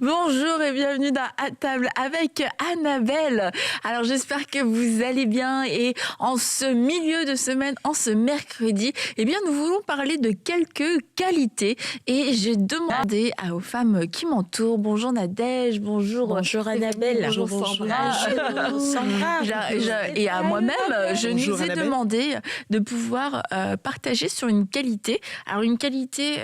Bonjour et bienvenue dans À table avec Annabelle. Alors j'espère que vous allez bien et en ce milieu de semaine, en ce mercredi, eh bien nous voulons parler de quelques qualités et j'ai demandé aux femmes qui m'entourent. Bonjour Nadège, bonjour Annabelle, bonjour Sandra. Sandra. Et à moi-même, je nous ai demandé de pouvoir partager sur une qualité. Alors une qualité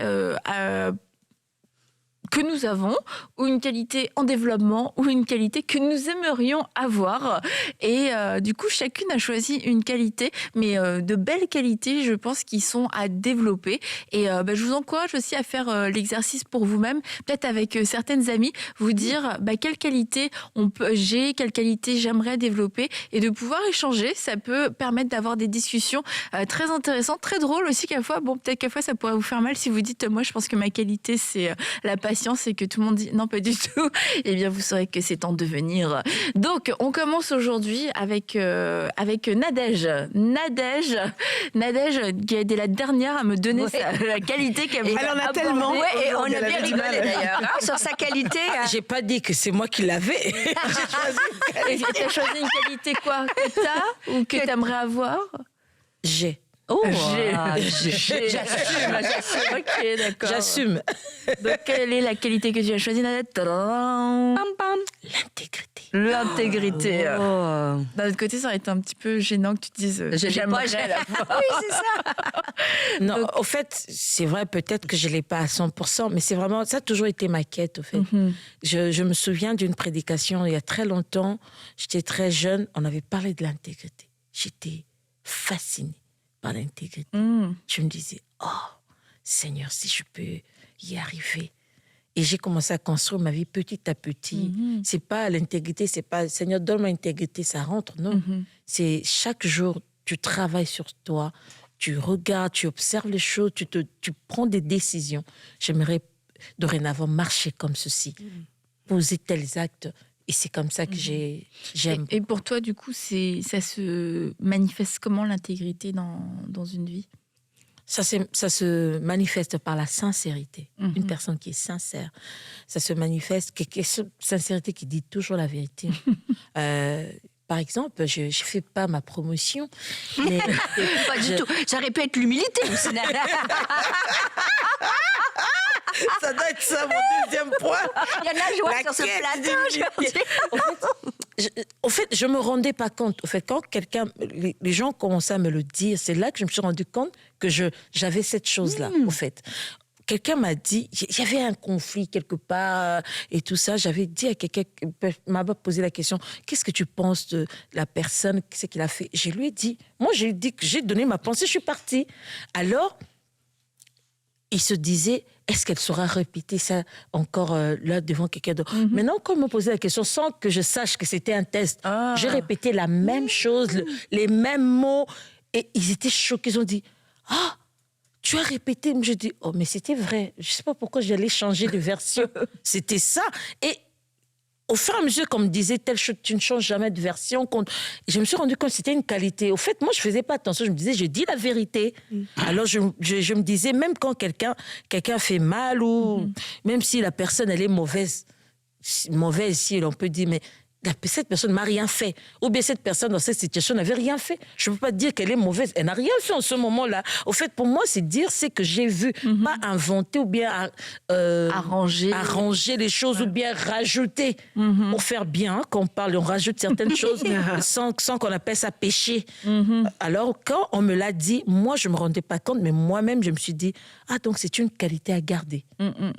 que nous avons, ou une qualité en développement, ou une qualité que nous aimerions avoir. Et du coup, chacune a choisi une qualité, mais de belles qualités, je pense, qui sont à développer. Et je vous encourage aussi à faire l'exercice pour vous-même, peut-être avec certaines amies, vous dire quelle qualité j'ai, quelle qualité j'aimerais développer, et de pouvoir échanger. Ça peut permettre d'avoir des discussions très intéressantes, très drôles aussi, quelquefois. Bon, peut-être quelquefois, ça pourrait vous faire mal si vous dites, moi, je pense que ma qualité, c'est la patience, et que tout le monde dit non, pas du tout, eh bien vous saurez que c'est en devenir. Donc on commence aujourd'hui avec Nadège, qui a été la dernière à me donner la qualité qu'elle voulait. Elle en a tellement. Ouais, et on a bien rigolé d'ailleurs sur sa qualité. J'ai pas dit que c'est moi qui l'avais. Et tu as choisi une qualité quoi, que t'as ou que t'aimerais avoir? J'ai. Oh, j'assume. Ok, d'accord. J'assume. Donc, quelle est la qualité que tu as choisie, Nadège? L'intégrité. L'intégrité. Oh. D'un autre côté, ça aurait été un petit peu gênant que tu te dises j'aimerais la voir. Oui, c'est ça. Non, Donc, au fait, c'est vrai, peut-être que je ne l'ai pas à 100%, mais c'est vraiment, ça a toujours été ma quête, au fait. Je me souviens d'une prédication il y a très longtemps, j'étais très jeune, on avait parlé de l'intégrité. J'étais fascinée par l'intégrité. Je me disais, oh, Seigneur, si je peux y arriver. Et j'ai commencé à construire ma vie petit à petit. C'est pas l'intégrité, c'est pas Seigneur, donne-moi l'intégrité, ça rentre, non. C'est chaque jour, tu travailles sur toi, tu regardes, tu observes les choses, tu prends des décisions. J'aimerais dorénavant marcher comme ceci, poser tels actes. Et c'est comme ça que j'aime. Et pour toi, du coup, ça se manifeste comment l'intégrité dans une vie? Ça se manifeste par la sincérité. Une personne qui est sincère. Ça se manifeste, sincérité qui dit toujours la vérité. Par exemple, je ne fais pas ma promotion. Mais Pas du tout. Ça aurait pu être l'humilité. Ça doit être ça, mon deuxième point. Il y a de la joie sur ce plateau aujourd'hui. Au fait, je ne me rendais pas compte. Au fait, quand les gens commençaient à me le dire, c'est là que je me suis rendu compte que j'avais cette chose-là, au fait. Quelqu'un m'a dit, il y avait un conflit quelque part et tout ça. J'avais dit à quelqu'un, m'a posé la question, qu'est-ce que tu penses de la personne, qu'est-ce qu'il a fait? Je lui ai dit, moi j'ai dit que j'ai donné ma pensée, je suis partie. Alors, il se disait, est-ce qu'elle saura répéter ça encore là devant quelqu'un d'autre? Maintenant, quand il m'a posé la question, sans que je sache que c'était un test, j'ai répété la même chose, les mêmes mots, et ils étaient choqués. Ils ont dit, ah, tu as répété. Je dis, oh, mais c'était vrai. Je ne sais pas pourquoi j'allais changer de version. C'était ça. Et au fur et à mesure qu'on me disait, telle chose, tu ne changes jamais de version. Je me suis rendu compte que c'était une qualité. Au fait, moi, je ne faisais pas attention. Je me disais, je dis la vérité. Alors, je me disais, même quand quelqu'un fait mal ou même si la personne, elle est mauvaise, si on peut dire, mais cette personne ne m'a rien fait. Ou bien cette personne, dans cette situation, n'avait rien fait. Je ne peux pas dire qu'elle est mauvaise. Elle n'a rien fait en ce moment-là. Au fait, pour moi, c'est dire ce que j'ai vu. Pas inventer ou bien arranger les choses ou bien rajouter. Pour faire bien, quand on parle, on rajoute certaines choses sans qu'on appelle ça péché. Alors, quand on me l'a dit, moi, je ne me rendais pas compte, mais moi-même, je me suis dit, ah, donc c'est une qualité à garder.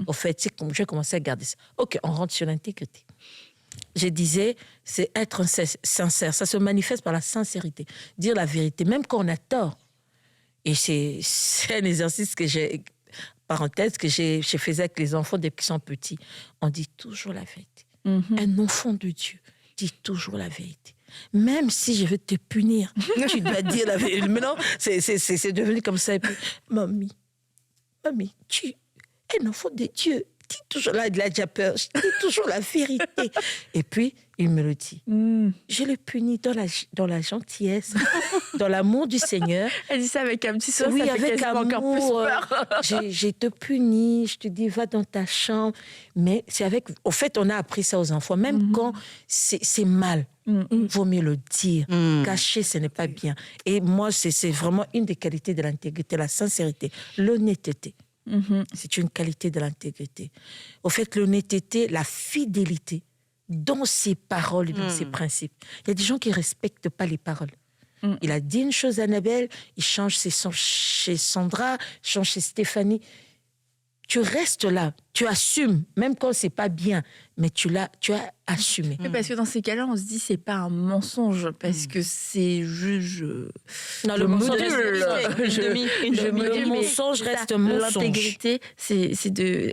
Au fait, j'ai commencé à garder ça. OK, on rentre sur l'intégrité. Je disais, c'est être sincère. Ça se manifeste par la sincérité. Dire la vérité, même quand on a tort. Et c'est un exercice que j'ai, parenthèse, que je faisais avec les enfants depuis qu'ils sont petits. On dit toujours la vérité. Un enfant de Dieu dit toujours la vérité. Même si je vais te punir, tu dois dire la vérité. Maintenant, c'est devenu comme ça. Et puis, mamie, tu es un enfant de Dieu. dis toujours, là, il a déjà peur, je dis toujours la vérité. Et puis, il me le dit. Je le punis dans la gentillesse, dans l'amour du Seigneur. Elle dit ça avec un petit sourire, Oui, ça fait avec quasiment amour, encore plus peur. je te punis, je te dis, va dans ta chambre. Mais c'est avec... Au fait, on a appris ça aux enfants. Même quand c'est mal, il vaut mieux le dire. Cacher, ce n'est pas bien. Et moi, c'est vraiment une des qualités de l'intégrité, la sincérité, l'honnêteté. C'est une qualité de l'intégrité. Au fait, l'honnêteté, la fidélité dans ses paroles et dans ses principes. Il y a des gens qui ne respectent pas les paroles. Il a dit une chose à Annabelle, il change chez Sandra, change chez Stéphanie. Tu restes là, tu assumes, même quand c'est pas bien, mais tu as assumé. Mais parce que dans ces cas-là, on se dit c'est pas un mensonge, parce que c'est Non, le mensonge le mensonge reste mensonge. L'intégrité, c'est de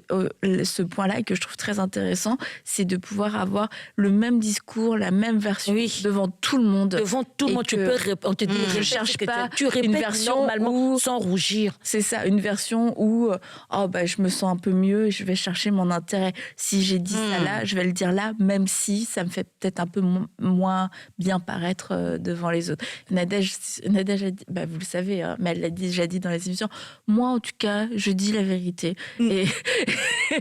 ce point-là que je trouve très intéressant, c'est de pouvoir avoir le même discours, la même version devant tout le monde. Devant tout le monde, tu peux répondre. On te dit, je cherche pas tu répètes une version normalement où, sans rougir. C'est ça, une version où je me sens un peu mieux et je vais chercher mon intérêt. Si j'ai dit ça là, je vais le dire là, même si ça me fait peut-être un peu moins bien paraître devant les autres. Nadège a dit, vous le savez, hein, mais elle l'a déjà dit dans les émissions, moi en tout cas, je dis la vérité. Et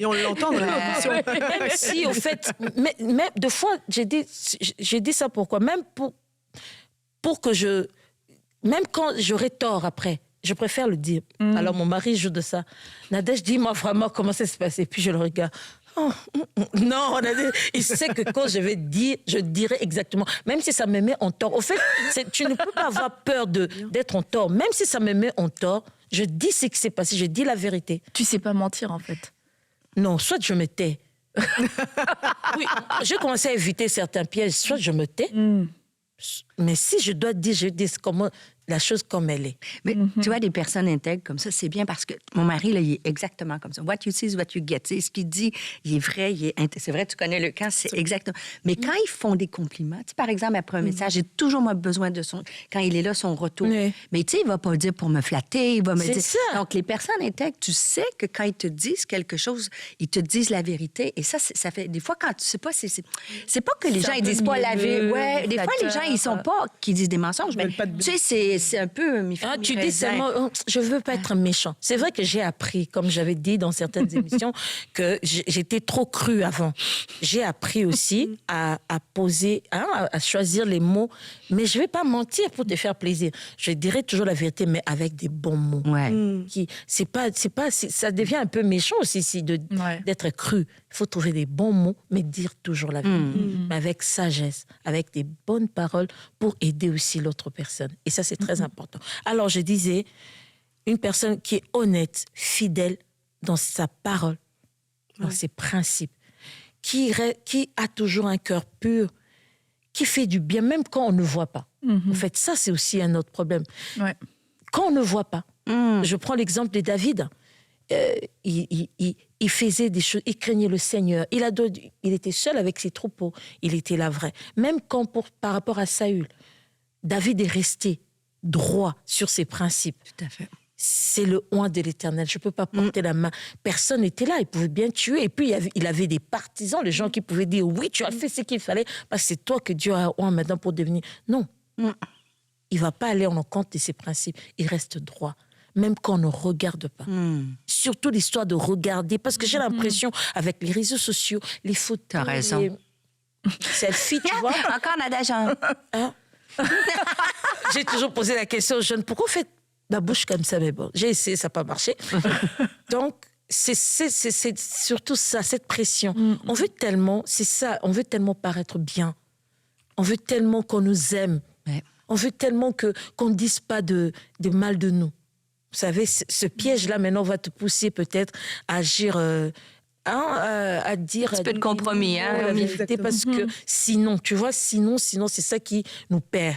on l'entend dans l'émission. Même si, au fait, mais deux fois, j'ai dit ça pourquoi? Même pour que même quand j'aurai tort après, je préfère le dire. Alors, mon mari joue de ça. Nadège, dis-moi vraiment comment ça s'est passé. Puis je le regarde. Non, Nadège, il sait que quand je vais dire, je dirai exactement. Même si ça me met en tort. Au fait, tu ne peux pas avoir peur d'être en tort. Même si ça me met en tort, je dis ce qui s'est passé. Je dis la vérité. Tu sais pas mentir, en fait. Non, soit je me tais. Oui, j'ai commencé à éviter certains pièges. Soit je me tais. Mais si je dois dire, je dis comment la chose comme elle est. Mais tu vois, des personnes intègres comme ça, c'est bien parce que mon mari, là, il est exactement comme ça. What you see is what you get. Tu sais, ce qu'il dit, il est vrai, c'est vrai, tu connais le camp, c'est exactement. Mais quand ils font des compliments, tu sais, par exemple, après un message, j'ai toujours moi besoin de quand il est là, son retour. Oui. Mais tu sais, il va pas dire pour me flatter, il va me C'est dire. ça. Donc, les personnes intègres, tu sais que quand ils te disent quelque chose, ils te disent la vérité. Et ça fait des fois, quand tu sais pas, c'est pas que les gens, ils disent pas la vérité. Ouais, des fois, les gens, ils sont pas qui disent des mensonges. Mais tu sais, c'est un peu Tu dis seulement, je veux pas être méchant. C'est vrai que j'ai appris, comme j'avais dit dans certaines émissions, que j'étais trop crue avant. J'ai appris aussi à poser, à choisir les mots. Mais je vais pas mentir pour te faire plaisir. Je dirai toujours la vérité, mais avec des bons mots. Ouais. Ça devient un peu méchant aussi d'être cru. Il faut trouver des bons mots, mais dire toujours la vérité. Mais avec sagesse, avec des bonnes paroles pour aider aussi l'autre personne. Et ça, c'est très important. Alors, je disais, une personne qui est honnête, fidèle dans sa parole, dans ses principes, qui a toujours un cœur pur, qui fait du bien, même quand on ne voit pas. En fait, ça, c'est aussi un autre problème. Ouais. Quand on ne voit pas, je prends l'exemple de David. Il faisait des choses, il craignait le Seigneur. Il était seul avec ses troupeaux. Il était là vrai. Même par rapport à Saül, David est resté droit sur ses principes. Tout à fait. C'est le oint de l'Éternel. Je ne peux pas porter la main. Personne n'était là. Il pouvait bien tuer. Et puis, il avait des partisans, les gens qui pouvaient dire oui, tu as fait ce qu'il fallait parce que c'est toi que Dieu a oint maintenant pour devenir. Non. Il ne va pas aller en compte de ses principes. Il reste droit. Même quand on ne regarde pas. Surtout l'histoire de regarder. Parce que j'ai l'impression, avec les réseaux sociaux, les photos... T'as raison. Les selfies, tu vois. Encore Nadège. J'ai toujours posé la question aux jeunes, pourquoi vous faites la bouche comme ça? Mais bon, j'ai essayé, ça n'a pas marché. Donc, c'est surtout ça, cette pression. On veut tellement, c'est ça, on veut tellement paraître bien. On veut tellement qu'on nous aime. Ouais. On veut tellement qu'on ne dise pas de mal de nous. Vous savez, ce piège-là, maintenant, va te pousser peut-être à agir... à dire... Un petit peu de compromis, hein? La vérité, parce que sinon, tu vois, sinon, c'est ça qui nous perd.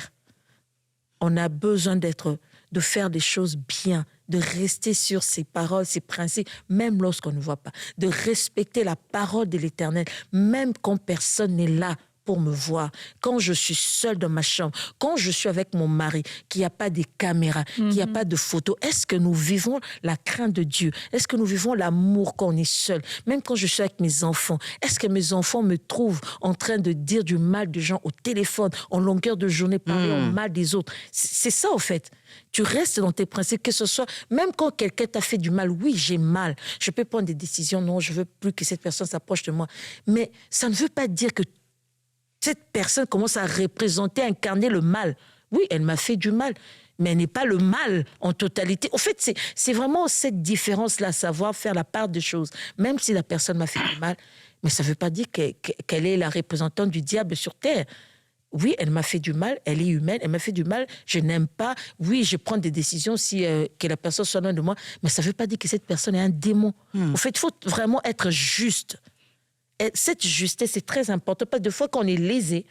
On a besoin de faire des choses bien, de rester sur ses paroles, ses principes, même lorsqu'on ne voit pas, de respecter la parole de l'Éternel, même quand personne n'est là pour me voir, quand je suis seule dans ma chambre, quand je suis avec mon mari, qu'il n'y a pas de caméras, qu'il n'y a pas de photos, est-ce que nous vivons la crainte de Dieu? Est-ce que nous vivons l'amour quand on est seul? Même quand je suis avec mes enfants, est-ce que mes enfants me trouvent en train de dire du mal des gens au téléphone, en longueur de journée, parler en mal des autres? C'est ça, au fait. Tu restes dans tes principes, que ce soit, même quand quelqu'un t'a fait du mal, oui, j'ai mal, je peux prendre des décisions, non, je veux plus que cette personne s'approche de moi. Mais ça ne veut pas dire que cette personne commence à représenter, incarner le mal. Oui, elle m'a fait du mal, mais elle n'est pas le mal en totalité. Au fait, c'est vraiment cette différence-là, savoir faire la part des choses. Même si la personne m'a fait du mal, mais ça ne veut pas dire qu'elle est la représentante du diable sur terre. Oui, elle m'a fait du mal, elle est humaine, elle m'a fait du mal, je n'aime pas. Oui, je prends des décisions si que la personne soit loin de moi, mais ça ne veut pas dire que cette personne est un démon. Au fait, il faut vraiment être juste. Et cette justesse, c'est très important, parce que des fois, quand on est lésé,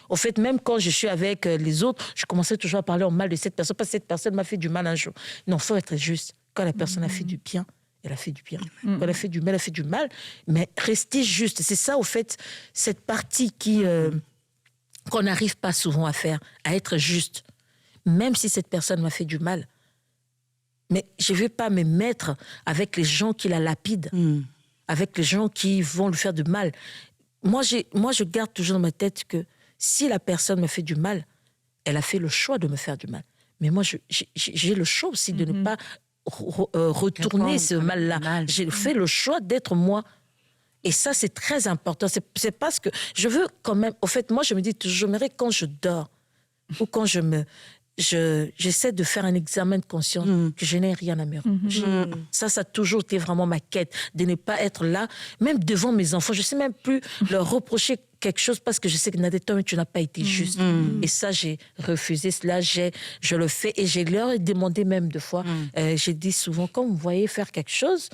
au fait, même quand je suis avec les autres, je commençais toujours à parler en mal de cette personne, parce que cette personne m'a fait du mal un jour. Non, il faut être juste. Quand la personne a fait du bien, elle a fait du bien. Quand elle a fait du mal, elle a fait du mal. Mais rester juste, c'est ça, au fait, cette partie qu'on n'arrive pas souvent à faire, à être juste. Même si cette personne m'a fait du mal. Mais je ne vais pas me mettre avec les gens qui la lapident, avec les gens qui vont lui faire du mal. Moi, je garde toujours dans ma tête que si la personne me fait du mal, elle a fait le choix de me faire du mal. Mais moi, j'ai le choix aussi de ne pas retourner ce mal-là. J'ai fait le choix d'être moi. Et ça, c'est très important. C'est parce que je veux quand même... Au fait, moi, je me dis toujours, j'aimerais quand je dors ou quand j'essaie de faire un examen de conscience, que je n'ai rien à me reprocher. Ça a toujours été vraiment ma quête, de ne pas être là, même devant mes enfants. Je ne sais même plus leur reprocher quelque chose parce que je sais que Nadeta, tu n'as pas été juste. Et ça, j'ai refusé cela, je le fais et je leur ai demandé même deux fois. J'ai dit souvent, quand vous voyez faire quelque chose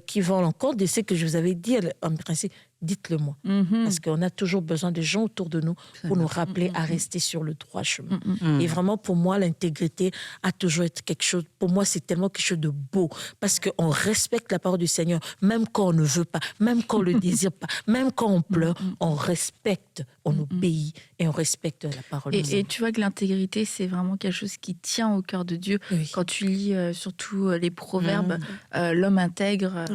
qui va à l'encontre de ce que je vous avais dit, en principe, dites-le moi. Parce qu'on a toujours besoin de gens autour de nous pour nous rappeler à rester sur le droit chemin. Et vraiment, pour moi, l'intégrité a toujours été quelque chose, pour moi, c'est tellement quelque chose de beau. Parce qu'on respecte la parole du Seigneur, même quand on ne veut pas, même quand on ne le désire pas, même quand on pleure, on respecte, on obéit et on respecte la parole du Seigneur. Et tu vois que l'intégrité, c'est vraiment quelque chose qui tient au cœur de Dieu. Oui. Quand tu lis surtout les proverbes, l'homme intègre,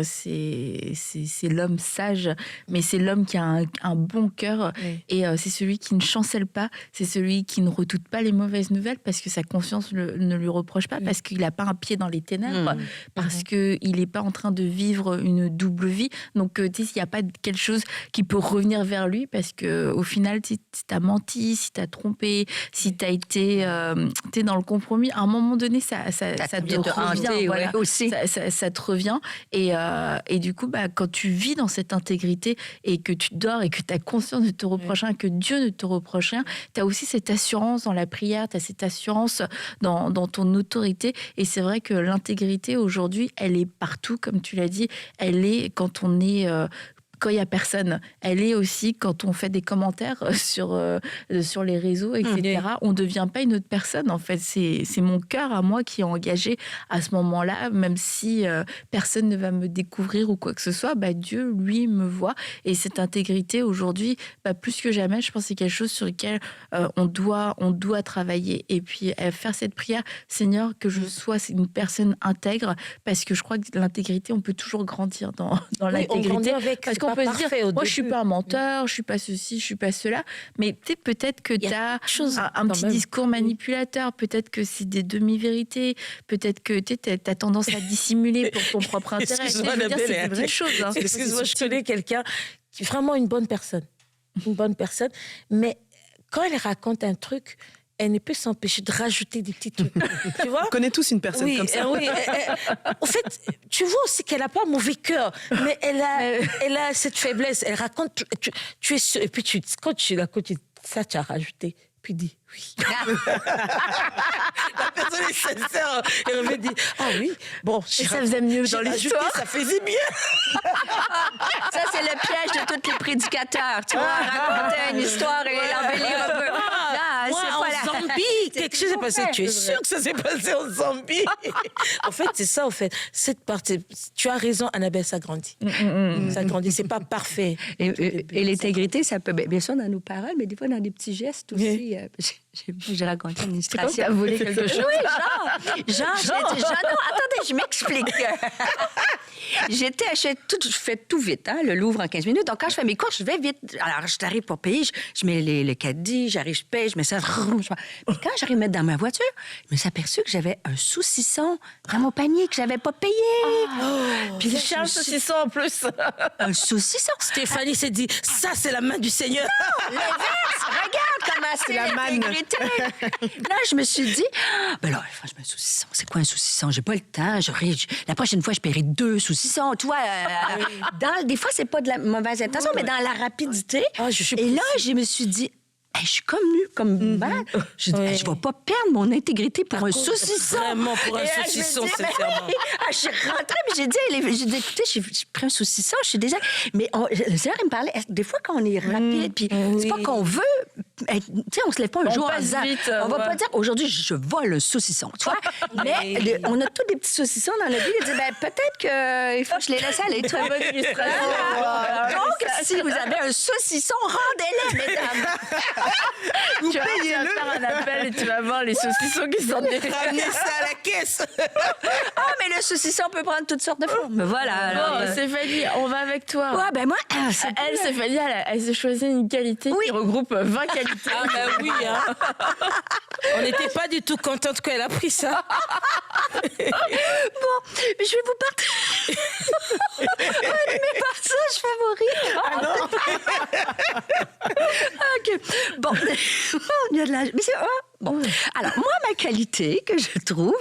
c'est l'homme sage, mais c'est l'homme qui a un bon cœur. Et c'est celui qui ne chancelle pas, c'est celui qui ne redoute pas les mauvaises nouvelles parce que sa conscience ne lui reproche pas, parce qu'il n'a pas un pied dans les ténèbres, parce qu'il n'est pas en train de vivre une double vie. Donc, il n'y a pas quelque chose qui peut revenir vers lui parce qu'au final, si tu as menti, si tu as trompé, si tu as été t'es dans le compromis, à un moment donné, ça te revient. Voilà. Aussi. Ça te revient. Et du coup, quand tu vis dans cette intégrité et que tu dors et que tu as conscience de te reprocher, que Dieu ne te reproche rien, tu as aussi cette assurance dans la prière, tu as cette assurance dans ton autorité. Et c'est vrai que l'intégrité, aujourd'hui, elle est partout, comme tu l'as dit. Elle est quand on est... quand il n'y a personne. Elle est aussi quand on fait des commentaires sur les réseaux, etc. On ne devient pas une autre personne, en fait. C'est mon cœur à moi qui est engagé à ce moment-là, même si personne ne va me découvrir ou quoi que ce soit, Dieu, lui, me voit. Et cette intégrité, aujourd'hui, plus que jamais, je pense que c'est quelque chose sur lequel on doit travailler. Et puis, faire cette prière, Seigneur, que je sois une personne intègre, parce que je crois que l'intégrité, on peut toujours grandir dans l'intégrité. Parce qu'on peut se dire, moi, je suis pas un menteur, je suis pas ceci, je suis pas cela. Mais peut-être que tu as un petit discours manipulateur, peut-être que c'est des demi-vérités, peut-être que tu as tendance à dissimuler pour ton propre intérêt. Excuse-moi, c'est des vraies choses. Excuse-moi, je connais quelqu'un qui est vraiment une bonne personne. Mais quand elle raconte un truc, elle ne peut s'empêcher de rajouter des petits trucs. Tu vois? On connaît tous une personne comme ça. Oui. En fait, tu vois aussi qu'elle n'a pas un mauvais cœur, mais elle a cette faiblesse. Elle raconte, tu es sûr, et puis quand tu la côté, ça, tu as rajouté. Puis dit oui. La personne est sincère. Elle me dit, ah oui, bon. Et ça faisait mieux dans l'histoire. Ça faisait mieux. Ça, c'est le piège de tous les prédicateurs. Tu vois, raconter une histoire et l'embellir un peu. Moi, en faisant Zambie, quelque chose s'est passé. vrai. Tu es sûr que ça s'est passé en Zambie? En fait, c'est ça, en fait. Cette partie, tu as raison, Annabelle, ça grandit. Ça grandit, c'est pas parfait. Et l'intégrité, ça peut, bien sûr, dans nos paroles, mais des fois dans des petits gestes aussi. J'ai raconté une illustration. T'as volé quelque chose. Oui, genre, non, attendez, je m'explique. Je fais tout vite, hein, le Louvre en 15 minutes. Donc, quand je fais mes courses, je vais vite. Alors, je t'arrive pour payer, je mets le caddie, j'arrive, je paye, je mets ça. Mais quand j'arrive à mettre dans ma voiture, je me suis aperçue que j'avais un saucisson dans mon panier que j'avais pas payé. Puis il cherche un saucisson en plus. Un saucisson. Stéphanie s'est dit, ça, c'est la main du Seigneur. L'inverse, regarde comment c'est la manne. l'intégrité. Là, je me suis dit, ben là, franchement, un saucisson, c'est quoi un saucisson? J'ai pas le temps. La prochaine fois, je paierai 2 saucissons. Tu vois, des fois, c'est pas de la mauvaise intention, mais dans la rapidité. Et là, je me suis dit, hey, je suis comme mal. Je dis, hey, je vais pas perdre mon intégrité pour un saucisson. Vraiment, pour un Et là, saucisson, je me dis, sincèrement. je suis rentrée, puis j'ai dit, écoutez, j'ai pris un saucisson, je suis déjà... Mais le Seigneur, il me parlait, des fois, quand on est rapide, puis c'est pas qu'on veut... Tu sais, on se lève pas un jour en disant... On va pas dire, aujourd'hui, je vole un saucisson, tu vois. Mais on a tous des petits saucissons dans la vie. Il dit, peut-être qu'il faut que je les laisse aller. Très bonne illustration. Donc, si vous avez un saucisson, rendez-le, mesdames. Tu vas faire un appel et tu vas voir les saucissons qui sont des Ramenez ça à la caisse. Ah, mais le saucisson peut prendre toutes sortes de formes. Voilà. Bon, Stéphanie, on va avec toi. Ouais, ben moi, Elle, Stéphanie, elle s'est choisie une qualité qui regroupe 20 qualités. Ah, ben oui, hein. On n'était pas du tout contente qu'elle a pris ça. Bon, mais je vais vous partager un de mes passages favoris. OK. Bon, il y a de la... Mais c'est... Bon, alors, moi, ma qualité que je trouve,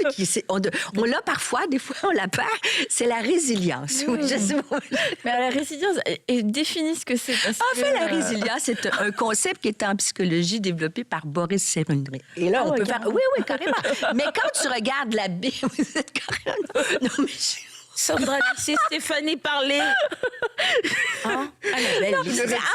on l'a parfois, des fois on la perd, c'est la résilience. Oui, je sais pas. Mais la résilience, définis ce que c'est. En fait, la résilience, c'est un concept qui est en psychologie développé par Boris Cyrulnik. Et là, on peut faire... Oui, carrément. Mais quand tu regardes la Bible, vous êtes carrément... Non, mais... Sandra, laissez Stéphanie parler. Hein? En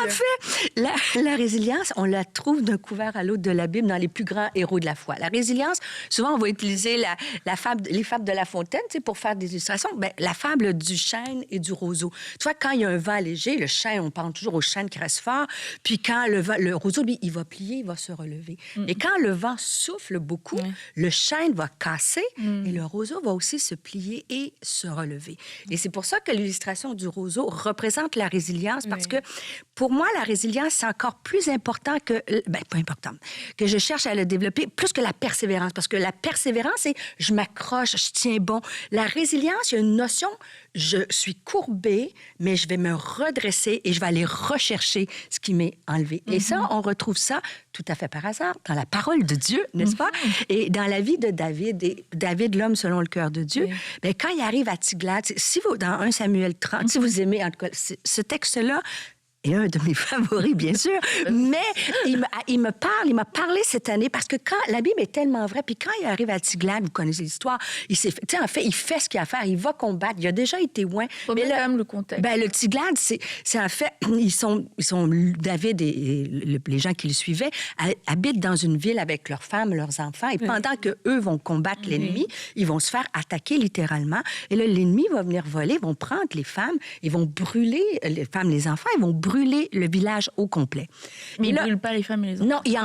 fait, la résilience, on la trouve d'un couvert à l'autre de la Bible dans les plus grands héros de la foi. La résilience, souvent, on va utiliser les fables de La Fontaine pour faire des illustrations. Ben, la fable du chêne et du roseau. Tu vois, quand il y a un vent léger, le chêne, on pense toujours au chêne qui reste fort. Puis quand le roseau, lui, il va plier, il va se relever. Et quand le vent souffle beaucoup, le chêne va casser et le roseau va aussi se plier et se relever. Et c'est pour ça que l'illustration du roseau représente la résilience, parce que pour moi, la résilience, c'est encore plus important que... pas important, que je cherche à le développer, plus que la persévérance. Parce que la persévérance, c'est je m'accroche, je tiens bon. La résilience, il y a une notion, je suis courbée, mais je vais me redresser et je vais aller rechercher ce qui m'est enlevé. Et ça, on retrouve ça tout à fait par hasard dans la parole de Dieu, n'est-ce pas? Et dans la vie de David, et David, l'homme selon le cœur de Dieu, bien, quand il arrive à Tiglath, si vous, dans 1 Samuel 30, si vous aimez, en tout cas, ce texte-là, est un de mes favoris, bien sûr, mais il m'a parlé cette année, parce que quand la Bible est tellement vraie, puis quand il arrive à Tiglath, vous connaissez l'histoire, il fait ce qu'il a à faire, il va combattre, il a déjà été loin. Mais là, le contexte. Ben, le Tiglath, c'est en fait, ils sont David et les gens qui le suivaient habitent dans une ville avec leurs femmes, leurs enfants, et pendant que eux vont combattre l'ennemi, ils vont se faire attaquer littéralement, et là, l'ennemi va venir voler, ils vont prendre les femmes, ils vont brûler les femmes, les enfants, ils vont brûler le village au complet. Mais ils ne brûlent pas les femmes et les enfants. Non, ils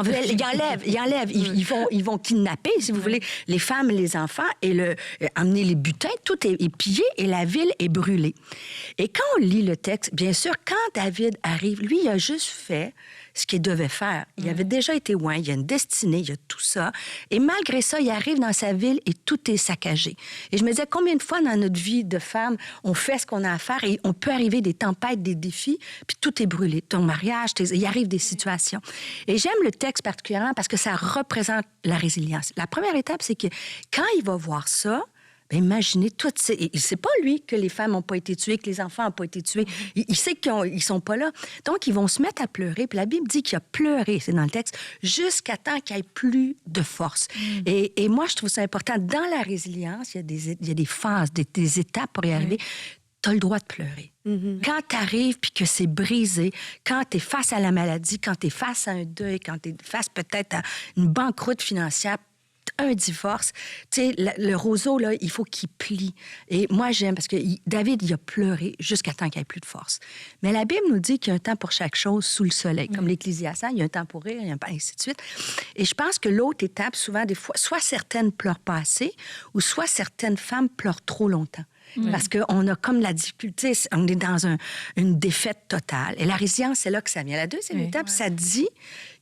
enlèvent. Ils vont kidnapper, si vous voulez, les femmes et les enfants et emmener les butins. Tout est pillé et la ville est brûlée. Et quand on lit le texte, bien sûr, quand David arrive, lui, il a juste fait ce qu'il devait faire. Il avait déjà été loin, il y a une destinée, il y a tout ça. Et malgré ça, il arrive dans sa ville et tout est saccagé. Et je me disais, combien de fois dans notre vie de femme, on fait ce qu'on a à faire et on peut arriver des tempêtes, des défis, puis tout est brûlé. Ton mariage, il arrive des situations. Et j'aime le texte particulièrement parce que ça représente la résilience. La première étape, c'est que quand il va voir ça, bien, imaginez toutes ces... Il ne sait pas, lui, que les femmes n'ont pas été tuées, que les enfants n'ont pas été tués. Il sait qu'ils ne sont pas là. Donc, ils vont se mettre à pleurer. Puis la Bible dit qu'il a pleuré, c'est dans le texte, jusqu'à temps qu'il n'y ait plus de force. Et moi, je trouve ça important. Dans la résilience, il y a des phases, des étapes pour y arriver. tu as le droit de pleurer. Quand tu arrives puis que c'est brisé, quand tu es face à la maladie, quand tu es face à un deuil, quand tu es face peut-être à une banqueroute financière, un divorce, tu sais, le roseau, là, il faut qu'il plie. Et moi, j'aime parce que David, il a pleuré jusqu'à temps qu'il n'y ait plus de force. Mais la Bible nous dit qu'il y a un temps pour chaque chose sous le soleil. Comme l'Ecclésiaste, il y a un temps pour rire, il y a un temps, ainsi de suite. Et je pense que l'autre étape, souvent, des fois, soit certaines pleurent pas assez, ou soit certaines femmes pleurent trop longtemps. Parce qu'on a comme la difficulté, on est dans une défaite totale. Et la résilience, c'est là que ça vient. La deuxième étape, ça dit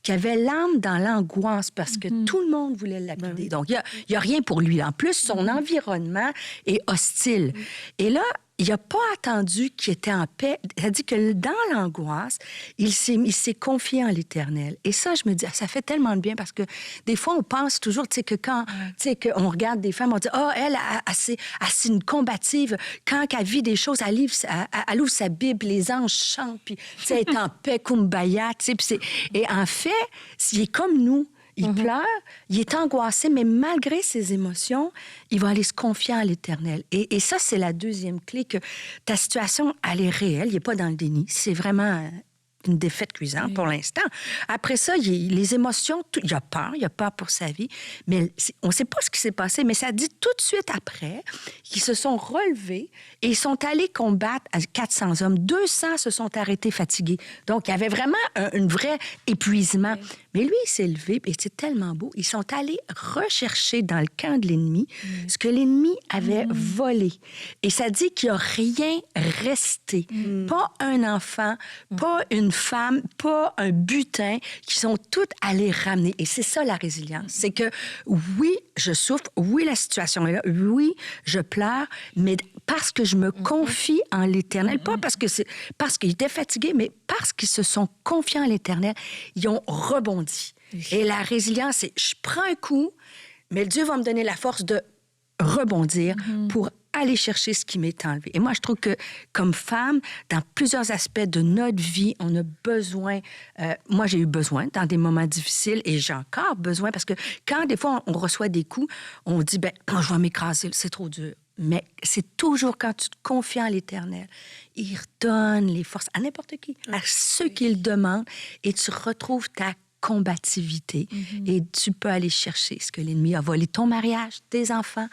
qu'il y avait l'âme dans l'angoisse parce que tout le monde voulait lapider. Donc, il n'y a rien pour lui. En plus, son environnement est hostile. Et là, il n'a pas attendu qu'il était en paix. Il a dit que dans l'angoisse, il s'est confié en l'Éternel. Et ça, je me dis, ça fait tellement de bien parce que des fois, on pense toujours, tu sais, que quand qu'on regarde des femmes, on dit, elle, c'est une combative. Quand elle vit des choses, elle ouvre sa Bible, les anges chantent, puis elle est en paix, kumbaya, tu sais. Et en fait, il est comme nous. Il pleure, il est angoissé, mais malgré ses émotions, il va aller se confier à l'Éternel. Et ça, c'est la deuxième clé, que ta situation, elle est réelle, il n'est pas dans le déni. C'est vraiment une défaite cuisante pour l'instant. Après ça, les émotions, il a peur pour sa vie, mais on ne sait pas ce qui s'est passé, mais ça dit tout de suite après qu'ils se sont relevés et ils sont allés combattre à 400 hommes. 200 se sont arrêtés fatigués. Donc, il y avait vraiment un vrai épuisement. Mais lui, il s'est levé, et c'est tellement beau. Ils sont allés rechercher dans le camp de l'ennemi ce que l'ennemi avait volé. Et ça dit qu'il n'y a rien resté. Pas un enfant, pas une femme, pas un butin, qui sont toutes allées ramener. Et c'est ça, la résilience. C'est que, oui, je souffre, oui, la situation est là, oui, je pleure, mais parce que je me confie en l'Éternel, pas parce qu'ils étaient fatigués, mais parce qu'ils se sont confiés en l'Éternel, ils ont rebondi. Et la résilience, c'est je prends un coup, mais Dieu va me donner la force de rebondir pour aller chercher ce qui m'est enlevé. Et moi, je trouve que, comme femme, dans plusieurs aspects de notre vie, on a besoin... moi, j'ai eu besoin dans des moments difficiles et j'ai encore besoin parce que quand, des fois, on reçoit des coups, on dit, je vais m'écraser, c'est trop dur. Mais c'est toujours quand tu te confies en l'Éternel, il redonne les forces à n'importe qui, à ceux qui le demandent, et tu retrouves ta combativité. Et tu peux aller chercher ce que l'ennemi a volé, ton mariage, tes enfants.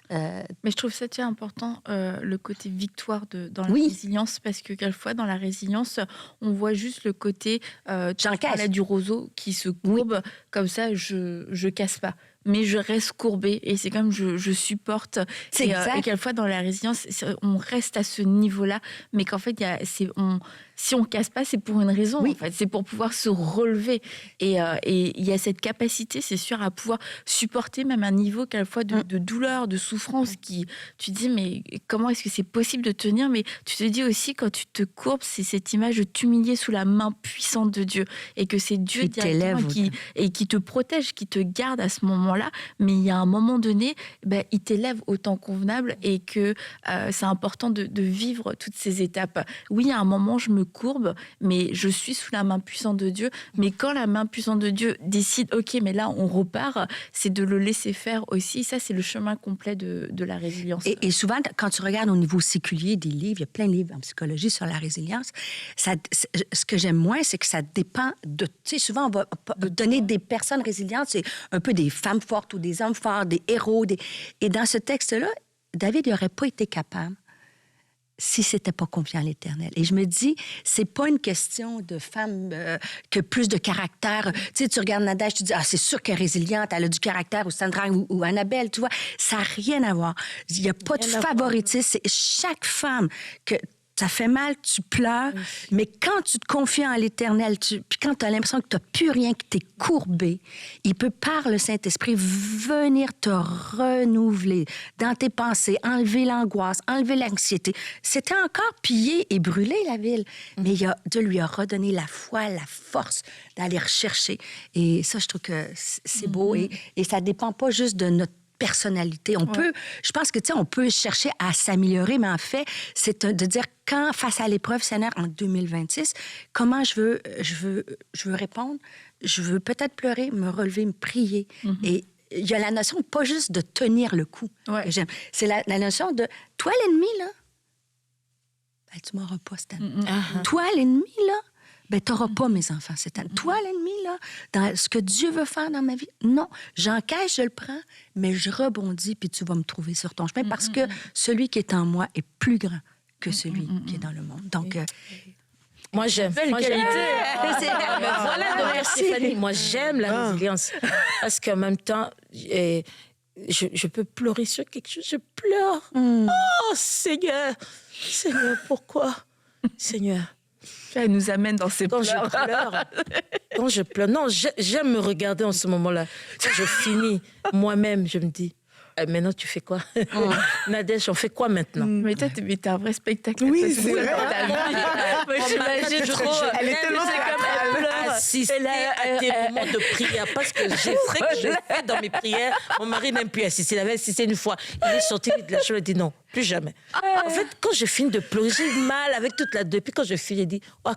Mais je trouve ça important, le côté victoire dans la résilience, parce que quelquefois, dans la résilience, on voit juste le côté du roseau qui se courbe, comme ça, je casse pas. Mais je reste courbée et c'est comme je supporte. Et quelquefois, dans la résilience, on reste à ce niveau-là, mais qu'en fait, si on casse pas, c'est pour une raison. En fait. C'est pour pouvoir se relever. Et il y a cette capacité, c'est sûr, à pouvoir supporter même un niveau quelquefois de douleur, de souffrance, qui tu te dis, mais comment est-ce que c'est possible de tenir? Mais tu te dis aussi, quand tu te courbes, c'est cette image de t'humilier sous la main puissante de Dieu. Et que c'est Dieu directement qui te protège, qui te garde à ce moment-là. Mais il y a un moment donné, il t'élève au temps convenable et que c'est important de vivre toutes ces étapes. Oui, à un moment, je me courbe, mais je suis sous la main puissante de Dieu. Mais quand la main puissante de Dieu décide, OK, mais là, on repart, c'est de le laisser faire aussi. Ça, c'est le chemin complet de la résilience. Et souvent, quand tu regardes au niveau séculier des livres, il y a plein de livres en psychologie sur la résilience. Ce que j'aime moins, c'est que ça dépend de... Tu sais, souvent, on va donner des personnes résilientes, c'est un peu des femmes fortes ou des hommes forts, des héros. Et dans ce texte-là, David n'aurait pas été capable si c'était pas confiant à l'Éternel. Et je me dis, c'est pas une question de femme que plus de caractère. Tu sais, tu regardes Nadège, tu dis, c'est sûr qu'elle est résiliente, elle a du caractère, ou Sandra ou Annabelle, tu vois. Ça n'a rien à voir. Il n'y a pas de favoritisme. C'est chaque femme que... Ça fait mal, tu pleures, mais quand tu te confies en l'Éternel, puis quand tu as l'impression que tu n'as plus rien, que tu es courbé, il peut, par le Saint-Esprit, venir te renouveler dans tes pensées, enlever l'angoisse, enlever l'anxiété. C'était encore pillé et brûlé, la ville, mais Dieu lui a redonné la foi, la force d'aller rechercher. Et ça, je trouve que c'est beau, et ça ne dépend pas juste de notre personnalité. Je pense que, tu sais, on peut chercher à s'améliorer, mais en fait, c'est de dire, quand, face à l'épreuve, Seigneur, en 2026, comment je veux répondre? Je veux peut-être pleurer, me relever, me prier. Et il y a la notion pas juste de tenir le coup que j'aime. C'est la notion de, toi, l'ennemi, là, ben, tu m'auras pas cette année. Toi, l'ennemi, là, ben, tu n'auras pas mes enfants cette année. Toi, l'ennemi, là, dans ce que Dieu veut faire dans ma vie, non, j'encaisse, je le prends, mais je rebondis, puis tu vas me trouver sur ton chemin parce que celui qui est en moi est plus grand que celui qui est dans le monde. Donc, Moi, j'aime. Moi, j'aime. C'est- Mais voilà, donc, Stéphanie, moi, j'aime la résilience. Parce qu'en même temps, je peux pleurer sur quelque chose. Je pleure. Oh, Seigneur. Seigneur, pourquoi? Seigneur. Elle nous amène dans ses Quand pleurs. quand je pleure, non, j'aime me regarder en ce moment-là. Quand je finis, moi-même, je me dis, maintenant, tu fais quoi? Nadège, on fait quoi maintenant? Mais toi, t'es un vrai spectacle. Oui, Ça, c'est vrai. dans ta vie. Moi, j'imagine trop. Elle est tellement Assister à tes moments de prière parce que je sais que je fais dans mes prières. Mon mari n'aime plus assister. Il avait assisté une fois. Il est sorti de la chambre et dit non, plus jamais. En fait, quand je finis de pleurer, j'ai mal avec toute la depuis quand je finis, j'ai dit oh,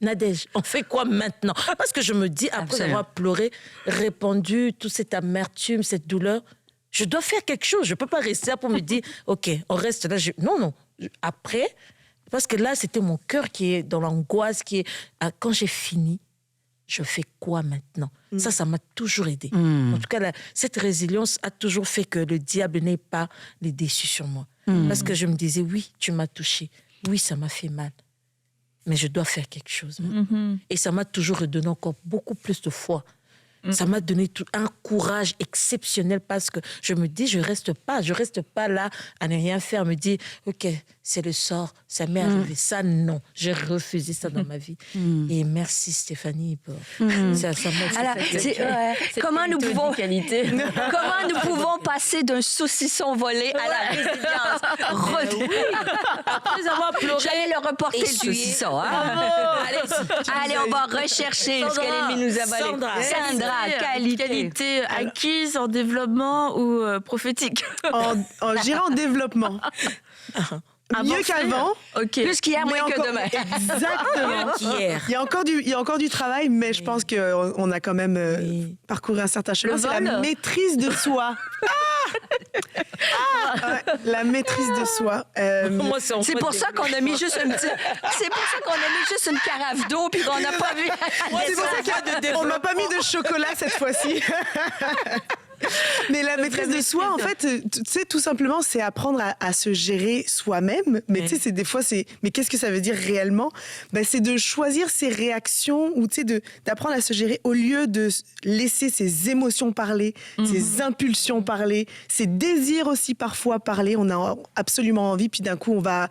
Nadège, on fait quoi maintenant? Parce que je me dis, après Absolument. avoir pleuré, répandu toute cette amertume, cette douleur, je dois faire quelque chose. Je ne peux pas rester là pour me dire, OK, on reste là. Non. Après, parce que là, c'était mon cœur qui est dans l'angoisse, qui est... Quand j'ai fini, je fais quoi maintenant? Ça m'a toujours aidé. En tout cas, cette résilience a toujours fait que le diable n'ait pas les déçus sur moi. Parce que je me disais, oui, tu m'as touché. Oui, ça m'a fait mal. Mais je dois faire quelque chose. Et ça m'a toujours redonné encore beaucoup plus de foi. Ça m'a donné un courage exceptionnel parce que je me dis, je reste pas là à ne rien faire, me dire, OK, c'est le sort, ça m'est arrivé. Ça, non, j'ai refusé ça dans ma vie. Et merci Stéphanie pour ça m'a Alors, comment nous pouvons passer d'un saucisson volé à la résilience? Après avoir pleuré, J'allais le reporter, le saucisson. Hein? Allez, on va rechercher ce que l'ennemi nous a volé. Sandra, qualité acquise en développement ou prophétique? J'irai en développement. Mieux qu'avant. Ok. plus qu'hier, mais moins que encore- demain. Exactement. hier. Il y a encore du travail, mais je pense qu'on a quand même Oui. parcouru un certain chemin. Le C'est la vol. maîtrise de soi. Ouais, la maîtrise de soi. Moi, C'est pour ça qu'on a mis juste une petite... C'est pour ça qu'on a mis juste une carafe d'eau puis qu'on n'a pas vu. C'est pour ça qu'on m'a pas mis de chocolat cette fois-ci. Mais la maîtrise de soi, en fait, tu sais, tout simplement, c'est apprendre à se gérer soi-même. Mais tu sais, c'est des fois, mais qu'est-ce que ça veut dire réellement? Ben, c'est de choisir ses réactions ou tu sais, d'apprendre à se gérer au lieu de laisser ses émotions parler, ses impulsions parler, ses désirs aussi parfois parler. On a absolument envie, puis d'un coup, on va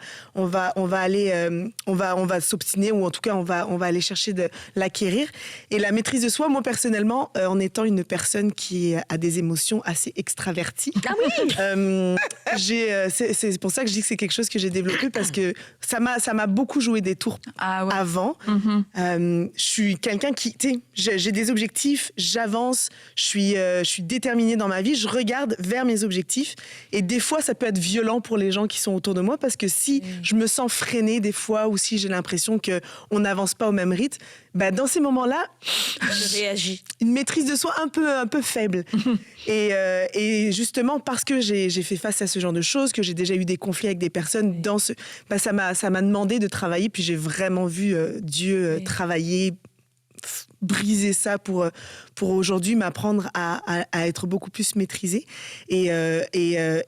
aller, on va s'obstiner ou en tout cas, on va aller chercher de l'acquérir. Et la maîtrise de soi, moi personnellement, en étant une personne qui a des émotions assez extraverties. Ah oui! C'est pour ça que je dis que c'est quelque chose que j'ai développé parce que ça m'a beaucoup joué des tours avant. Je suis quelqu'un qui, tu sais, j'ai des objectifs, j'avance, je suis déterminée dans ma vie, je regarde vers mes objectifs et des fois ça peut être violent pour les gens qui sont autour de moi parce que si je me sens freinée des fois ou si j'ai l'impression qu'on n'avance pas au même rythme, bah, dans ces moments-là, je réagis. Une maîtrise de soi un peu faible. Et justement, parce que j'ai fait face à ce genre de choses, que j'ai déjà eu des conflits avec des personnes, ça m'a demandé de travailler. Puis j'ai vraiment vu Dieu travailler, briser ça pour aujourd'hui m'apprendre à être beaucoup plus maîtrisée. Et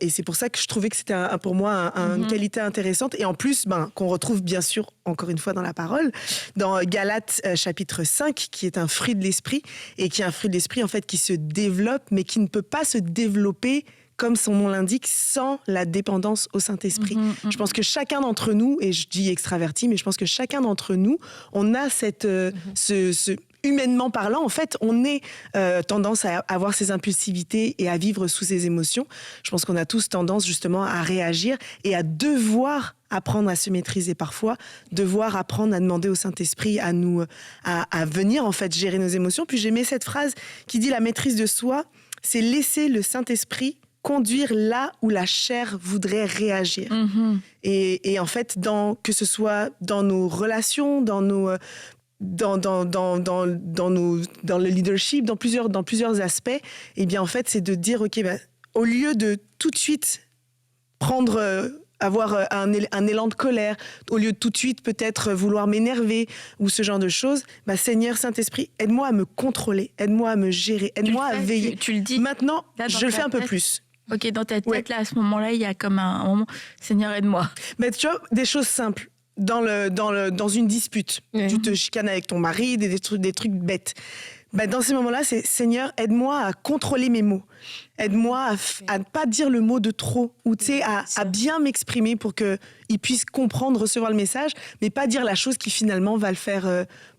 c'est pour ça que je trouvais que c'était pour moi une qualité intéressante. Et en plus, qu'on retrouve bien sûr, encore une fois, dans la parole, dans Galates chapitre 5, qui est un fruit de l'esprit, et qui est un fruit de l'esprit, en fait, qui se développe, mais qui ne peut pas se développer comme son nom l'indique, sans la dépendance au Saint-Esprit. Je pense que chacun d'entre nous, et je dis extraverti, mais je pense que chacun d'entre nous, on a humainement parlant, en fait, on est tendance à avoir ses impulsivités et à vivre sous ses émotions. Je pense qu'on a tous tendance justement à réagir et à devoir apprendre à se maîtriser parfois, devoir apprendre à demander au Saint-Esprit à venir en fait gérer nos émotions. Puis j'aimais cette phrase qui dit la maîtrise de soi, c'est laisser le Saint-Esprit conduire là où la chair voudrait réagir. Et en fait, que ce soit dans nos relations, dans le leadership, dans plusieurs aspects, eh bien en fait, c'est de dire, OK, au lieu de tout de suite prendre avoir un élan de colère, au lieu de tout de suite peut-être vouloir m'énerver ou ce genre de choses, bah, Seigneur, Saint-Esprit, aide-moi à me contrôler, aide-moi à me gérer, aide-moi à veiller. Tu le dis. Maintenant, Là, dans je le ta fais un peu tête. plus. Ok, dans ta tête, Ouais. là, à ce moment-là, il y a comme un moment, Seigneur, aide-moi. Mais tu vois, des choses simples. Dans une dispute, tu te chicanes avec ton mari, des trucs bêtes. Bah, dans ces moments-là, c'est Seigneur, aide-moi à contrôler mes mots. Aide-moi à ne pas dire le mot de trop, ou tu sais, à bien m'exprimer pour qu'il puisse comprendre, recevoir le message, mais pas dire la chose qui finalement va le faire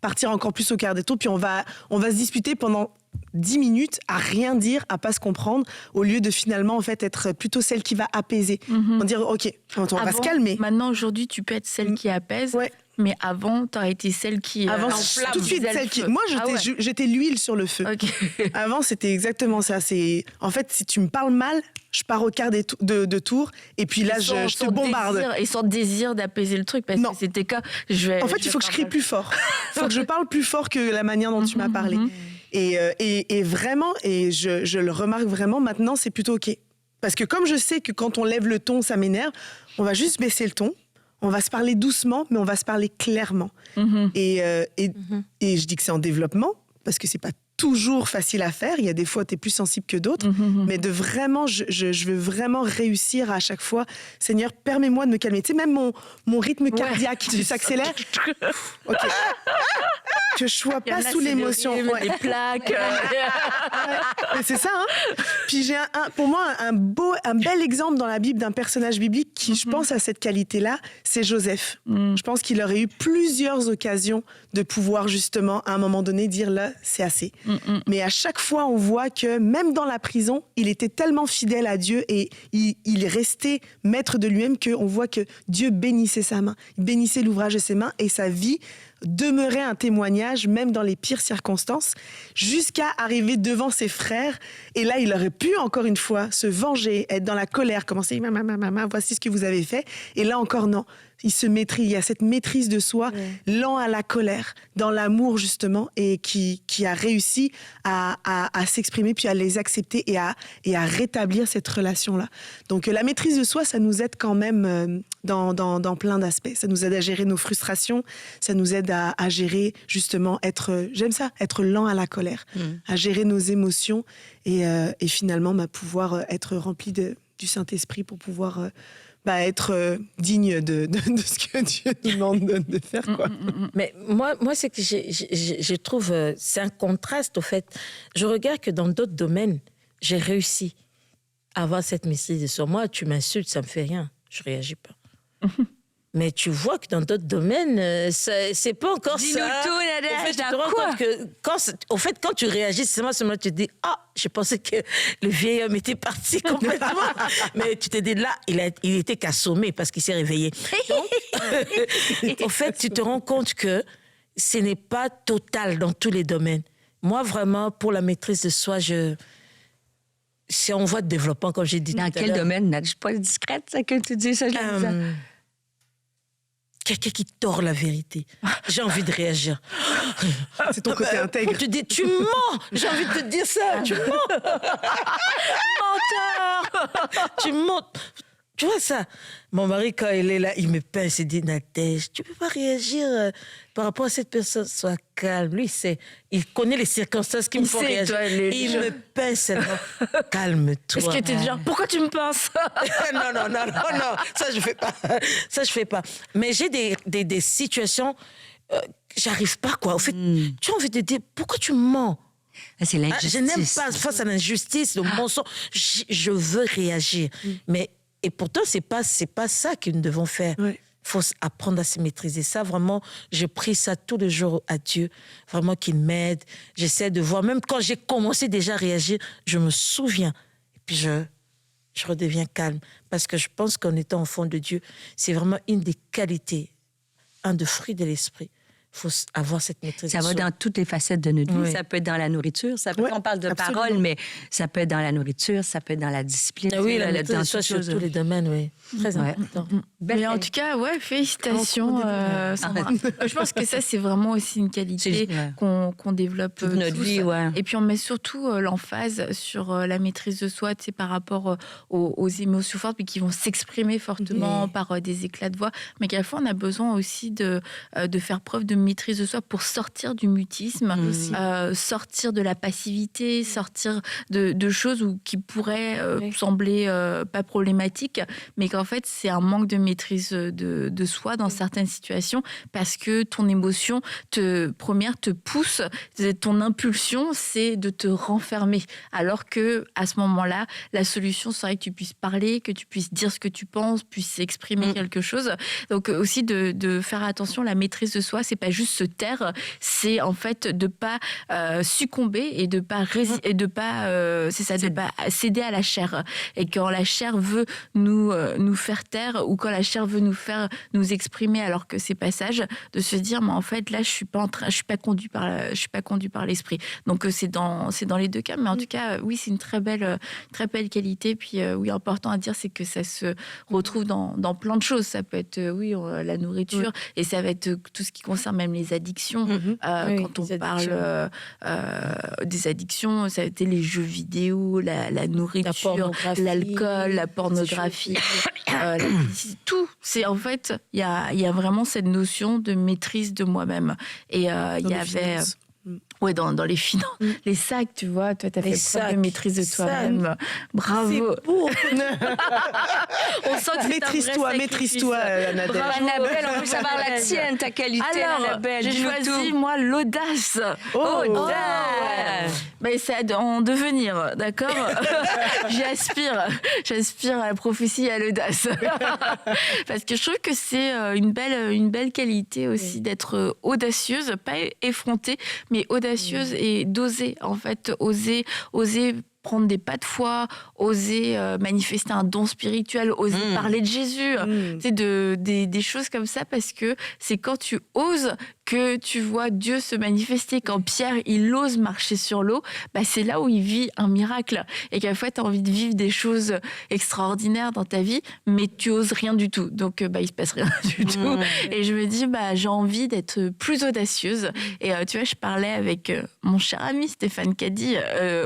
partir encore plus au quart des tours. Puis on va se disputer pendant 10 minutes à rien dire, à pas se comprendre, au lieu de finalement en fait être plutôt celle qui va apaiser. On dire ok, on va se Avant, calmer. Maintenant, aujourd'hui, tu peux être celle qui apaise, Ouais. mais avant, tu aurais été celle qui. Avant, enflamme, tout de suite, disait le celle qui. feu. Moi, Ah ouais. j'étais l'huile sur le feu. Ok. Avant, c'était exactement ça. En fait, si tu me parles mal, je pars au quart de tour, et puis là, je te bombarde. Et sans désir d'apaiser le truc, parce Non. que c'était quand En fait, il faut que je crie plus fort. Il faut que je parle plus fort que la manière dont tu m'as parlé. Et vraiment, et je le remarque vraiment, maintenant, c'est plutôt OK. Parce que comme je sais que quand on lève le ton, ça m'énerve, on va juste baisser le ton. On va se parler doucement, mais on va se parler clairement. Et je dis que c'est en développement, parce que c'est pas toujours facile à faire. Il y a des fois, tu es plus sensible que d'autres. Mais de vraiment, je veux vraiment réussir à chaque fois. Seigneur, permets-moi de me calmer. Tu sais, même mon rythme cardiaque qui s'accélère. OK. Que je sois Il y en pas a, sous c'est l'émotion. des rythmes, Ouais. des plaques. Mais c'est ça, hein. Puis j'ai pour moi un bel exemple dans la Bible d'un personnage biblique qui, je pense, a cette qualité-là, c'est Joseph. Je pense qu'il aurait eu plusieurs occasions de pouvoir justement, à un moment donné, dire là, c'est assez. Mais à chaque fois, on voit que même dans la prison, il était tellement fidèle à Dieu et il restait maître de lui-même qu'on voit que Dieu bénissait sa main, il bénissait l'ouvrage de ses mains et sa vie demeurait un témoignage, même dans les pires circonstances, jusqu'à arriver devant ses frères. Et là, il aurait pu, encore une fois, se venger, être dans la colère, commencer, maman, voici ce que vous avez fait. Et là encore, non. Il se maîtrise, il y a cette maîtrise de soi, lent à la colère, dans l'amour, justement, et qui a réussi à s'exprimer, puis à les accepter et à rétablir cette relation-là. Donc, la maîtrise de soi, ça nous aide quand même dans plein d'aspects. Ça nous aide à gérer nos frustrations, ça nous aide à gérer, justement, j'aime ça, être lent à la colère, à gérer nos émotions et finalement, pouvoir être rempli du Saint-Esprit pour pouvoir être digne de ce que Dieu nous demande de faire, quoi. Mais moi c'est que je trouve, c'est un contraste, au fait. Je regarde que dans d'autres domaines, j'ai réussi à avoir cette maîtrise de soi. Moi, tu m'insultes, ça me fait rien. Je réagis pas. Mais tu vois que dans d'autres domaines, c'est pas encore Dis-nous ça. tout, Nadège, Au fait, tu te dans rends quoi? compte que quand tu réagis, c'est seulement tu te dis, je pensais que le vieil homme était parti complètement. Mais tu te dis, là, il était qu'assommé parce qu'il s'est réveillé. Donc, au fait, tu te rends compte que ce n'est pas total dans tous les domaines. Moi, vraiment, pour la maîtrise de soi, c'est en voie de développement, comme j'ai dit Dans tout à quel l'heure. domaine, Nadège? Je suis pas discrète, ça, que tu dis ça. Je le dis ça. Quelqu'un qui tord la vérité. J'ai envie de réagir. C'est ton côté intègre. Tu dis, tu mens. J'ai envie de te dire ça. Tu mens. Menteur. Tu mens. Tu vois ça? Mon mari, quand il est là, il me pince et dit, Nadège, tu peux pas réagir par rapport à cette personne. Sois calme. Lui, il connaît les circonstances qui me font sait, réagir. toi, Et il me pince. Calme-toi. Est-ce que tu es déjà. Pourquoi tu me pinces? non, ça je fais pas. Mais j'ai des situations, j'arrive pas, quoi. Au fait, tu as envie de dire, pourquoi tu mens? C'est l'injustice. Je n'aime pas face à l'injustice, le mensonge. Je veux réagir. Et pourtant, c'est pas ça que nous devons faire. Ouais. Faut apprendre à se maîtriser. Ça, vraiment, je prie ça tous les jours à Dieu, vraiment qu'il m'aide. J'essaie de voir, même quand j'ai commencé déjà à réagir, je me souviens. Et puis je redeviens calme. Parce que je pense qu'en étant enfant de Dieu, c'est vraiment une des qualités, un des fruits de l'esprit. faut avoir cette maîtrise Ça de va soi. dans toutes les facettes de notre vie. Oui. Ça peut être dans la nourriture. Ça peut, Ouais, on parle de absolument. parole, mais ça peut être dans la nourriture, ça peut être dans la discipline. Ah oui, la maîtrise dans de soi toutes sur choses. tous les domaines, oui. Très Ouais. important. Mais en tout cas, ouais, félicitations, Sandra. Je pense que ça, c'est vraiment aussi une qualité C'est- ouais. qu'on développe Toute notre tous. vie, ouais. Et puis, on met surtout l'emphase sur la maîtrise de soi, tu sais, par rapport aux émotions fortes, puis qui vont s'exprimer fortement Oui. par des éclats de voix. Mais qu'à la fois, on a besoin aussi de faire preuve de maîtrise de soi pour sortir du mutisme, sortir de la passivité, sortir de choses qui pourraient sembler pas problématiques, mais qu'en fait, c'est un manque de maîtrise de soi dans certaines situations parce que ton émotion première te pousse, ton impulsion, c'est de te renfermer. Alors que à ce moment-là, la solution serait que tu puisses parler, que tu puisses dire ce que tu penses, puisses exprimer quelque chose. Donc aussi de faire attention, la maîtrise de soi, c'est pas juste se taire, c'est en fait de pas succomber et de pas c'est ça, de pas céder à la chair. Et quand la chair veut nous faire taire ou quand la chair veut nous exprimer alors que c'est pas sage, de se dire mais en fait là je suis pas conduit par l'esprit. Donc c'est dans les deux cas, mais en tout cas oui, c'est une très belle qualité. Puis oui, important à dire, c'est que ça se retrouve dans plein de choses. Ça peut être la nourriture, et ça va être tout ce qui concerne même les addictions. Oui, Quand on les parle des addictions, ça a été les jeux vidéo, la nourriture, pornographie, l'alcool, la pornographie, tout. C'est en fait, il y a vraiment cette notion de maîtrise de moi-même. Et il y avait dans les finances, les sacs, tu vois, toi, tu as fait preuve de maîtrise de toi-même. Bravo. C'est beau. On sent que Maîtrise-toi, Annabelle. Bravo. Annabelle, on veut savoir la tienne, ta qualité, Alors, Annabelle. j'ai Dis-nous choisi, tout. moi, l'audace. Audace. Mais c'est en devenir, d'accord. J'aspire à la prophétie et à l'audace. Parce que je trouve que c'est une belle qualité aussi d'être audacieuse, pas effrontée, mais audacieuse et d'oser, en fait, oser prendre des pas de foi, oser manifester un don spirituel, oser parler de Jésus, des choses comme ça, parce que c'est quand tu oses que tu vois Dieu se manifester. Quand Pierre, il ose marcher sur l'eau, c'est là où il vit un miracle. Et qu'à la fois, tu as envie de vivre des choses extraordinaires dans ta vie, mais tu oses rien du tout. Donc, il se passe rien du tout. Et je me dis, j'ai envie d'être plus audacieuse. Et tu vois, je parlais avec mon cher ami Stéphane Caddy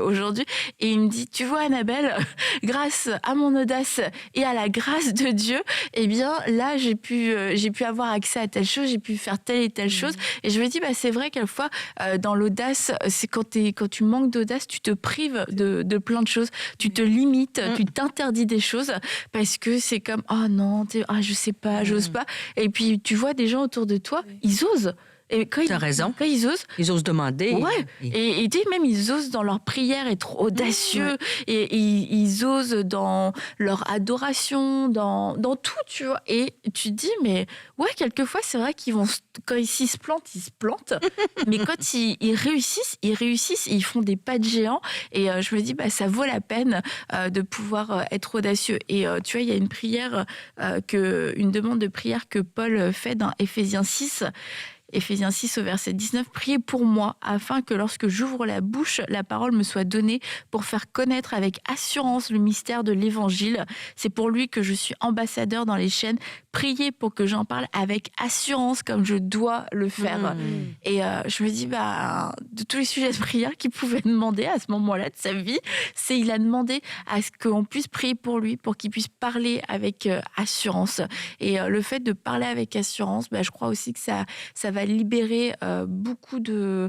aujourd'hui, et il me dit, tu vois, Annabelle, grâce à mon audace et à la grâce de Dieu, eh bien, là, j'ai pu avoir accès à telle chose, j'ai pu faire telle et telle chose. Et je me dis, c'est vrai qu'à la fois, dans l'audace, c'est quand tu manques d'audace, tu te prives de plein de choses, tu te limites, tu t'interdis des choses, parce que c'est comme, oh non, je sais pas, j'ose pas. Et puis, tu vois des gens autour de toi, ils osent. Et T'as raison. Quand ils osent. Ils osent demander. Ouais. Et tu sais, même ils osent dans leur prière être audacieux. Et ils osent dans leur adoration, dans tout, tu vois. Et tu te dis, mais ouais, quelquefois, c'est vrai qu'ils vont, s'ils se plantent, ils se plantent. Mais quand ils réussissent, et ils font des pas de géant. Et je me dis, ça vaut la peine de pouvoir être audacieux. Et tu vois, il y a une prière, une demande de prière que Paul fait dans Éphésiens 6 au verset 19, « Priez pour moi, afin que lorsque j'ouvre la bouche, la parole me soit donnée pour faire connaître avec assurance le mystère de l'Évangile. C'est pour lui que je suis ambassadeur dans les chaînes. Priez pour que j'en parle avec assurance comme je dois le faire. » Et je me dis, de tous les sujets de prière qu'il pouvait demander à ce moment-là de sa vie, il a demandé à ce qu'on puisse prier pour lui, pour qu'il puisse parler avec assurance. Et le fait de parler avec assurance, je crois aussi que ça va libérer beaucoup de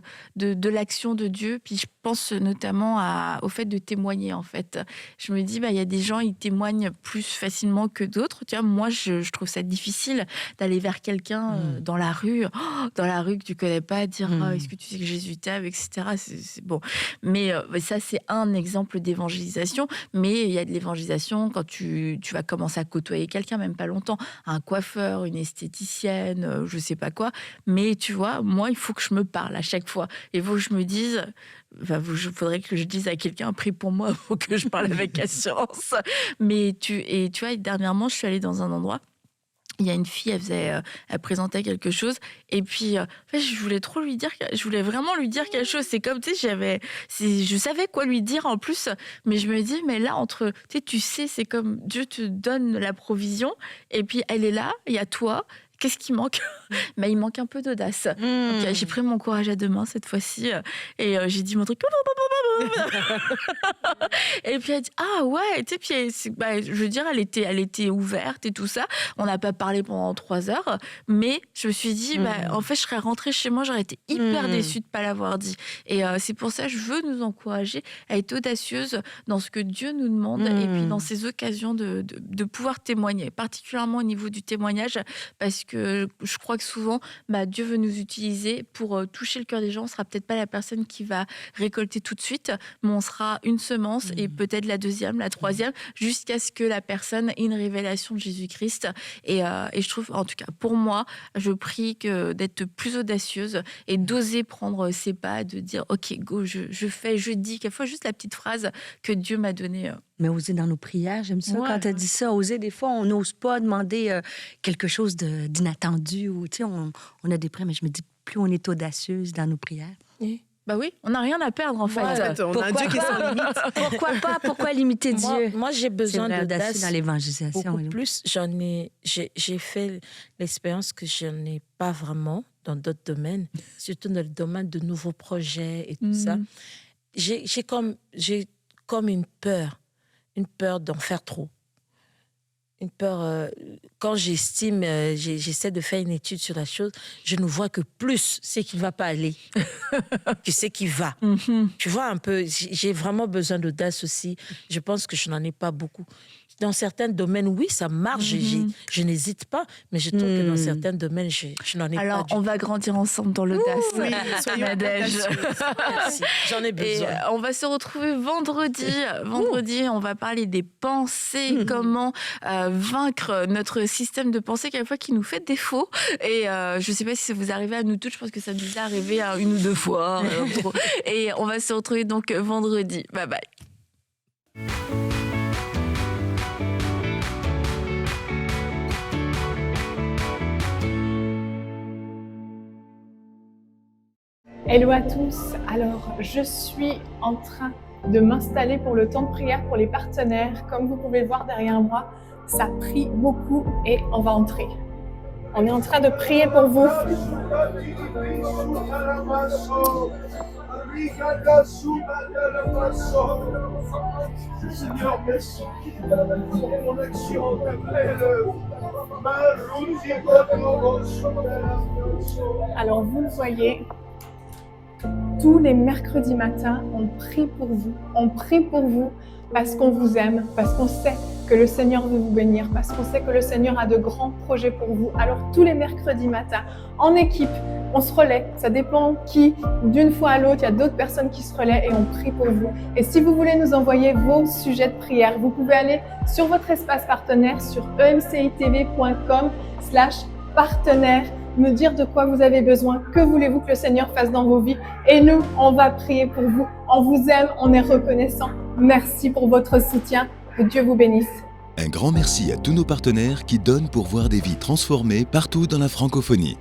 l'action de Dieu. Puis je pense notamment au fait de témoigner, en fait. Je me dis, il y a des gens, ils témoignent plus facilement que d'autres. Tu vois, moi, je trouve ça difficile d'aller vers quelqu'un dans la rue que tu connais pas, dire est-ce que tu sais que Jésus t'aime, etc. C'est bon. Mais ça, c'est un exemple d'évangélisation. Mais il y a de l'évangélisation quand tu vas commencer à côtoyer quelqu'un, même pas longtemps, un coiffeur, une esthéticienne, je sais pas quoi. Mais tu vois, moi, il faut que je me parle à chaque fois. Il faut que je me dise, il faudrait que je dise à quelqu'un, prie pour moi, il faut que je parle avec assurance. Mais tu vois, dernièrement, je suis allée dans un endroit il y a une fille, elle présentait quelque chose, et puis en fait, je voulais vraiment lui dire quelque chose. C'est comme, tu sais, je savais quoi lui dire en plus, mais je me dis, mais là, tu sais, c'est comme Dieu te donne la provision, et puis elle est là, il y a toi. Qu'est-ce qui manque? Il manque un peu d'audace. Donc, j'ai pris mon courage à deux mains cette fois-ci et j'ai dit mon truc. Et puis elle dit ah ouais, tu sais, puis je veux dire, elle était ouverte et tout ça. On n'a pas parlé pendant 3 heures, mais je me suis dit en fait, je serais rentrée chez moi, j'aurais été hyper déçue de pas l'avoir dit. Et c'est pour ça que je veux nous encourager à être audacieuses dans ce que Dieu nous demande et puis dans ces occasions de pouvoir témoigner, particulièrement au niveau du témoignage, parce que je crois que souvent, Dieu veut nous utiliser pour toucher le cœur des gens. On ne sera peut-être pas la personne qui va récolter tout de suite, mais on sera une semence et peut-être la deuxième, la troisième, jusqu'à ce que la personne ait une révélation de Jésus-Christ. Et je trouve, en tout cas, pour moi, je prie d'être plus audacieuse et d'oser prendre ses pas, de dire, OK, go, je fais, je dis, quelquefois juste la petite phrase que Dieu m'a donnée. Mais oser dans nos prières, j'aime ça. Ouais. Quand tu as dit ça, oser, des fois, on n'ose pas demander quelque chose d'inattendu. Ou, tu sais, on a des prières, mais je me dis, plus on est audacieuse dans nos prières. Oui. Bah oui, on n'a rien à perdre en fait. En fait, on a un Dieu qui est sans limite. Pourquoi pas? Pourquoi limiter Dieu? Moi, j'ai C'est besoin vrai, d'audace. audacieux dans l'évangélisation. Beaucoup plus. J'ai fait l'expérience que je n'ai pas vraiment dans d'autres domaines, surtout dans le domaine de nouveaux projets et tout ça. J'ai comme une peur d'en faire trop. Une peur, quand j'essaie de faire une étude sur la chose, je ne vois que plus c'est qu'il ne va pas aller que c'est qu'il va. Tu vois un peu, j'ai vraiment besoin d'audace aussi. Je pense que je n'en ai pas beaucoup. Dans certains domaines, oui, ça marche, je n'hésite pas, mais je trouve que dans certains domaines, je n'en ai pas. Alors, du on tout. va grandir ensemble dans l'audace. Oui, soyons Nadège. Merci, j'en ai Et besoin. on va se retrouver vendredi. Vendredi, on va parler des pensées, comment vaincre notre système de pensée quelquefois qui nous fait défaut. Et je ne sais pas si ça vous arrive à nous toutes, je pense que ça nous est arrivé une ou deux fois. Et on va se retrouver donc vendredi. Bye bye. Hello à tous, alors je suis en train de m'installer pour le temps de prière pour les partenaires. Comme vous pouvez le voir derrière moi, ça prie beaucoup et on va entrer. On est en train de prier pour vous. Seigneur, merci pour ton action, Alors vous le voyez, tous les mercredis matins, on prie pour vous. On prie pour vous parce qu'on vous aime, parce qu'on sait que le Seigneur veut vous bénir, parce qu'on sait que le Seigneur a de grands projets pour vous. Alors tous les mercredis matins, en équipe, on se relaie. Ça dépend qui, d'une fois à l'autre, il y a d'autres personnes qui se relaient et on prie pour vous. Et si vous voulez nous envoyer vos sujets de prière, vous pouvez aller sur votre espace partenaire sur emcitv.com/partenaire, me dire de quoi vous avez besoin, que voulez-vous que le Seigneur fasse dans vos vies. Et nous, on va prier pour vous. On vous aime, on est reconnaissant. Merci pour votre soutien. Que Dieu vous bénisse. Un grand merci à tous nos partenaires qui donnent pour voir des vies transformées partout dans la francophonie.